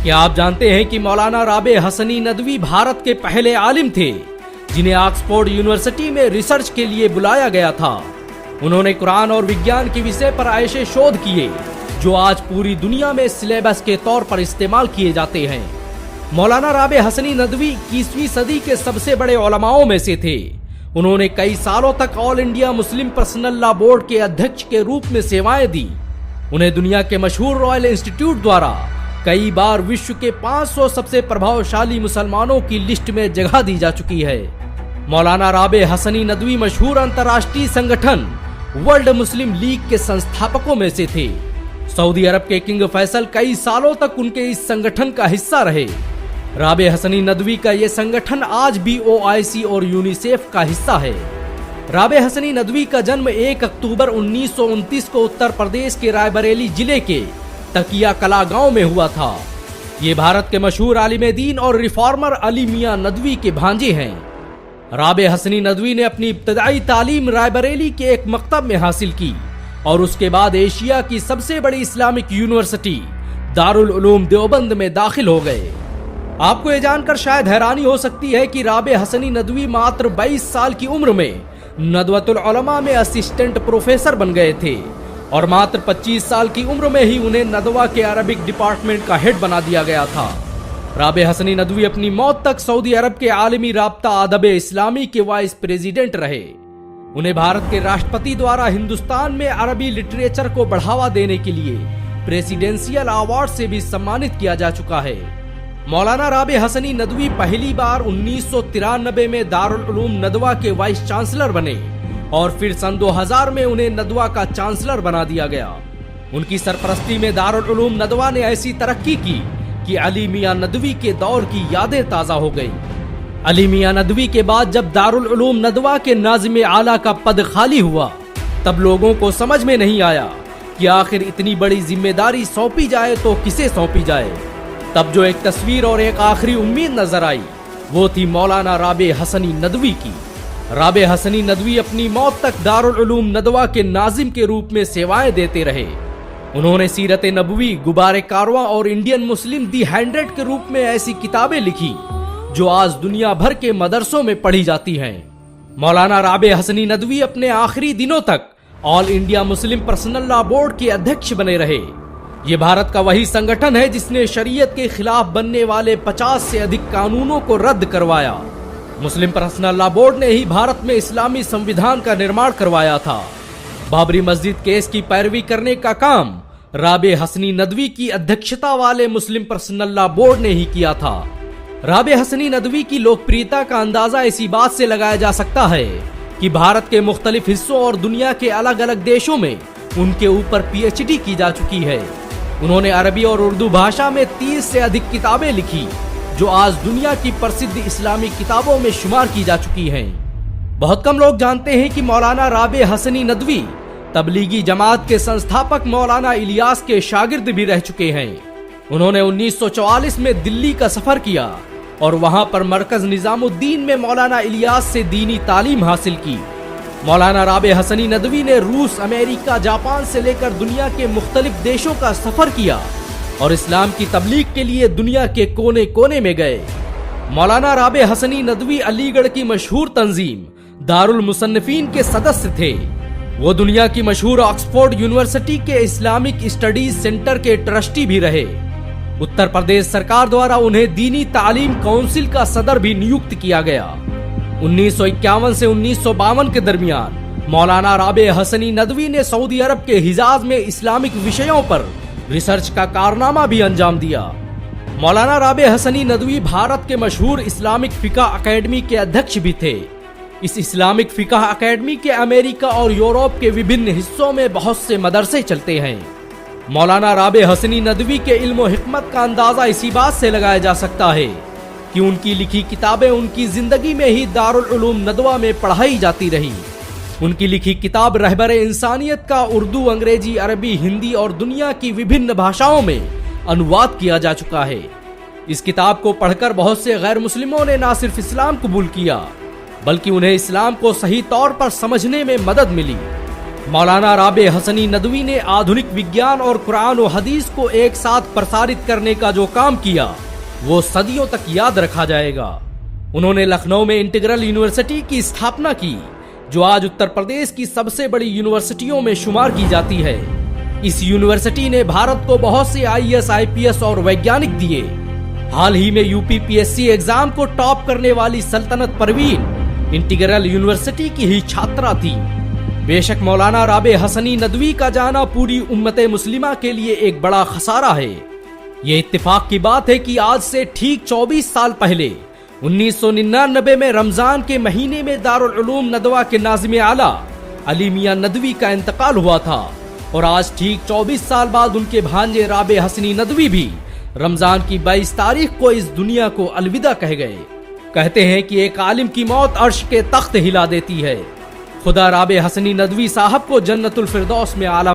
क्या आप जानते हैं कि मौलाना राबे हसनी नदवी भारत के पहले आलिम थे जिन्हें ऑक्सफोर्ड यूनिवर्सिटी में रिसर्च के लिए बुलाया गया था। उन्होंने कुरान और विज्ञान के विषय पर ऐसे शोध किए जो आज पूरी दुनिया में सिलेबस के तौर पर इस्तेमाल किए जाते हैं। मौलाना राबे हसनी नदवी 21वीं सदी के सबसे बड़े उलमाओं में से थे। उन्होंने कई सालों तक all India Muslim personal law board के अध्यक्ष के रूप में सेवाएं दी। उन्हें दुनिया के मशहूर रॉयल इंस्टीट्यूट द्वारा कई बार विश्व के 500 सबसे प्रभावशाली मुसलमानों की लिस्ट में जगह दी जा चुकी है। मौलाना राबे हसनी नदवी मशहूर अंतर्राष्ट्रीय संगठन वर्ल्ड मुस्लिम लीग के संस्थापकों में से थे। सऊदी अरब के किंग फैसल कई सालों तक उनके इस संगठन का हिस्सा रहे। राबे हसनी नदवी का ये संगठन आज भी OIC और यूनिसेफ का हिस्सा है। राबे हसनी नदवी का जन्म 1 अक्टूबर 1929 को उत्तर प्रदेश के रायबरेली जिले के तकिया कला गांव में हुआ था। ये भारत के मशहूर आलिम दीन और रिफॉर्मर अली मियां नदवी के भांजे हैं। राबे हसनी नदवी ने अपनी इब्तदाई तालीम रायबरेली के एक मकतब में हासिल की और उसके बाद एशिया की सबसे बड़ी इस्लामिक यूनिवर्सिटी दारुल उलूम देवबंद में दाखिल हो गए। आपको ये जानकर शायद हैरानी हो सकती है कि राबे हसनी नदवी मात्र 22 साल की उम्र में नदवतुल उलमा में असिस्टेंट प्रोफेसर बन गए थे और मात्र 25 साल की उम्र में ही उन्हें नदवा के अरबिक डिपार्टमेंट का हेड बना दिया गया था। राबे हसनी नदवी अपनी मौत तक सऊदी अरब के आलमी राब्ता अदब इस्लामी के वाइस प्रेसिडेंट रहे। उन्हें भारत के राष्ट्रपति द्वारा हिंदुस्तान में अरबी लिटरेचर को बढ़ावा देने के लिए प्रेसिडेंशियल अवार्ड से भी सम्मानित किया जा चुका है। मौलाना राबे हसनी नदवी पहली बार 1993 में दारुल उलूम नदवा के वाइस चांसलर बने और फिर सन 2000 में उन्हें नदवा का चांसलर बना दिया गया। उनकी सरपरस्ती में दारुल उलूम नदवा ने ऐसी तरक्की की कि अली मियां नदवी के दौर की यादें ताजा हो गई। अली मियां नदवी के बाद जब दारुल उलूम नदवा के नाज़िम आला का पद खाली हुआ तब लोगों को समझ में नहीं आया कि आखिर इतनी बड़ी जिम्मेदारी सौंपी जाए तो किसे सौंपी जाए। तब जो एक तस्वीर और एक आखिरी उम्मीद नजर आई वो थी मौलाना राबे हसनी नदवी की। राबे हसनी नदवी अपनी मौत तक दारुल उलूम नदवा के नाजिम के रूप में सेवाएं देते रहे। उन्होंने सीरत नबवी, गुबारे कारवां और इंडियन मुस्लिम दी 100 के रूप में ऐसी किताबें लिखी जो आज दुनिया भर के मदरसों में पढ़ी जाती हैं। मौलाना राबे हसनी नदवी अपने आखिरी दिनों तक all India Muslim personal law board के अध्यक्ष बने रहे। ये भारत का वही संगठन है जिसने शरीयत के खिलाफ बनने वाले 50 से अधिक कानूनों को रद्द करवाया। मुस्लिम पर्सनल लॉ बोर्ड ने ही भारत में इस्लामी संविधान का निर्माण करवाया था। बाबरी मस्जिद केस की पैरवी करने का काम राबे हसनी नदवी की अध्यक्षता वाले मुस्लिम पर्सनल लॉ बोर्ड ने ही किया था। राबे हसनी नदवी की लोकप्रियता का अंदाजा इसी बात से लगाया जा सकता है कि भारत के मुख्तलिफ हिस्सों और दुनिया के अलग अलग देशों में उनके ऊपर PhD की जा चुकी है। उन्होंने अरबी और उर्दू भाषा में 30 से अधिक किताबें लिखी जो आज दुनिया की प्रसिद्ध इस्लामी किताबों में शुमार की जा चुकी हैं। बहुत कम लोग जानते हैं कि मौलाना राबे हसनी नदवी तबलीगी जमात के संस्थापक मौलाना इलियास के शागिर्द भी रह चुके हैं। उन्होंने 1944 में दिल्ली का सफर किया और वहां पर मरकज निजामुद्दीन में मौलाना इलियास से दीनी तालीम हासिल की। मौलाना राबे हसनी नदवी ने रूस, अमेरिका, जापान से लेकर दुनिया के मुख्तलिफ देशों का सफर किया और इस्लाम की तबलीग के लिए दुनिया के कोने कोने में गए। मौलाना राबे हसनी नदवी अलीगढ़ की मशहूर तंजीम दारुल मुसन्निफीन के सदस्य थे। वो दुनिया की मशहूर ऑक्सफोर्ड यूनिवर्सिटी के इस्लामिक स्टडीज सेंटर के ट्रस्टी भी रहे। उत्तर प्रदेश सरकार द्वारा उन्हें दीनी तालीम काउंसिल का सदर भी नियुक्त किया गया। 1951 से 1952 के दरमियान मौलाना राबे हसनी नदवी ने सऊदी अरब के हिजाज में इस्लामिक विषयों पर रिसर्च का कारनामा भी अंजाम दिया। मौलाना राबे हसनी नदवी भारत के मशहूर इस्लामिक फिका अकेडमी के अध्यक्ष भी थे। इस इस्लामिक फिका अकेडमी के अमेरिका और यूरोप के विभिन्न हिस्सों में बहुत से मदरसे चलते हैं। मौलाना राबे हसनी नदवी के इल्म और हिकमत का अंदाजा इसी बात से लगाया जा सकता है कि उनकी लिखी किताबें उनकी जिंदगी में ही दारुल उलूम नदवा में पढ़ाई जाती रही। उनकी लिखी किताब रहबर इंसानियत का उर्दू, अंग्रेजी, अरबी, हिंदी और दुनिया की विभिन्न भाषाओं में अनुवाद किया जा चुका है। इस किताब को पढ़कर बहुत से गैर मुस्लिमों ने न सिर्फ इस्लाम कबूल किया बल्कि उन्हें इस्लाम को सही तौर पर समझने में मदद मिली। मौलाना राबे हसनी नदवी ने आधुनिक विज्ञान और कुरान और हदीस को एक साथ प्रसारित करने का जो काम किया वो सदियों तक याद रखा जाएगा। उन्होंने लखनऊ में इंटीग्रल यूनिवर्सिटी की स्थापना की, जो आज उत्तर प्रदेश की सबसे बड़ी यूनिवर्सिटियों में शुमार की जाती है। इस यूनिवर्सिटी ने भारत को बहुत से IAS, IPS और वैज्ञानिक दिए। हाल ही में UPPSC एग्जाम को टॉप करने वाली सल्तनत परवीन इंटीग्रल यूनिवर्सिटी की ही छात्रा थी। बेशक मौलाना राबे हसनी नदवी का जाना पूरी उम्मते मुस्लिमा के लिए एक बड़ा खसारा है। ये इत्तेफाक की बात है कि आज से ठीक 24 साल पहले 1999 में रमजान के महीने में दारुल उलूम नदवा के नाज़िम आला अली मियां नदवी का इंतकाल हुआ था और आज ठीक 24 साल बाद उनके भांजे राबे हसनी नदवी भी रमजान की 22 तारीख को इस दुनिया को अलविदा कह गए। कहते हैं कि एक आलिम की मौत अर्श के तख्त हिला देती है। खुदा राबे हसनी नदवी साहब को जन्नतुल फिरदौस में आला